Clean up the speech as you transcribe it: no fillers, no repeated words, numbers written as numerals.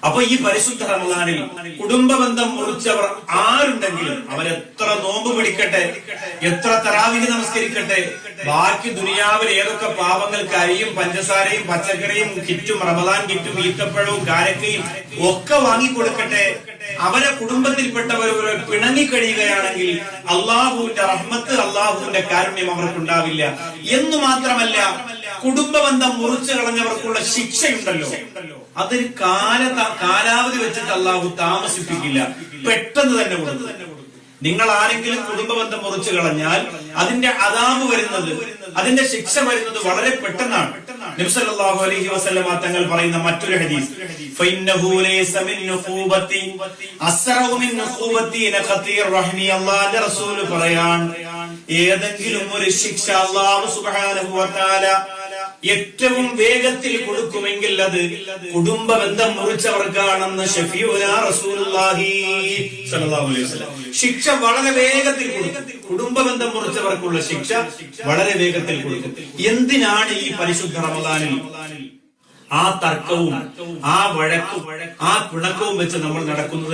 അപ്പൊ ഈ പരിശുദ്ധ റമദാനിൽ കുടുംബബന്ധം മുറിച്ചവർ ആരുണ്ടെങ്കിലും അവരെത്ര നോമ്പ് പിടിക്കട്ടെ, എത്ര തറാവീഹ് നമസ്കരിക്കട്ടെ, ബാക്കി ദുനിയാവിൽ ഏതൊക്കെ പാപങ്ങൾക്ക് അരിയും പഞ്ചസാരയും പച്ചക്കറിയും കിറ്റും റമദാൻ കിറ്റും ഈത്തപ്പഴവും കാരക്കയും ഒക്കെ വാങ്ങിക്കൊടുക്കട്ടെ, അവരെ കുടുംബത്തിൽപ്പെട്ടവർ പിണങ്ങിക്കഴിയുകയാണെങ്കിൽ അള്ളാഹുവിന്റെ റഹ്മത്ത്, അള്ളാഹുവിന്റെ കാരുണ്യം അവർക്കുണ്ടാവില്ല. എന്നു മാത്രമല്ല, കുടുംബബന്ധം മുറിച്ചു കളഞ്ഞവർക്കുള്ള ശിക്ഷയുണ്ടല്ലോ, അതൊരു കാലാവധി വെച്ചിട്ട് അള്ളാഹു താമസിപ്പിക്കില്ല, പെട്ടെന്ന് തന്നെ കൊടുക്കും. നിങ്ങൾ ആരെങ്കിലും കുടുംബബന്ധം മുറിച്ചു കളഞ്ഞാൽ അതിന്റെ അദാബ് വരുന്നത്, അതിന്റെ ശിക്ഷ വരുന്നത് വളരെ പെട്ടെന്നാണ്. നബി സല്ലല്ലാഹു അലൈഹി വസല്ലമ തങ്ങൾ പറയുന്ന മറ്റൊരു ഹദീസ്, ഫഇന്നഹു ലൈസ മിൻ നുഖൂബത്തി അസ്റഉ മിൻ നുഖൂബത്തി ലഖതീർ റഹ്മി. അല്ലാഹുവിന്റെ റസൂൽ പറയാൻ, ഏതെങ്കിലും ഒരു ശിക്ഷ അല്ലാഹു സുബ്ഹാനഹു വ തആല ഏറ്റവും വേഗത്തിൽ കൊടുക്കുമെങ്കിൽ അത് കുടുംബ ബന്ധം മുറിച്ചവർക്കാണെന്ന് ശഫീഉനാ റസൂലുള്ളാഹി സ്വല്ലല്ലാഹു അലൈഹി വസല്ലം. ശിക്ഷ വളരെ വേഗത്തിൽ കൊടുക്കും. കുടുംബ ബന്ധം മുറിച്ചവർക്കുള്ള ശിക്ഷ വളരെ വേഗത്തിൽ കൊടുക്കും. എന്തിനാണ് ഈ പരിശുദ്ധ റമദാനിൽ ആ തർക്കവും ആ വഴക്കും ആ പിണക്കവും വെച്ച് നമ്മൾ നടക്കുന്നത്?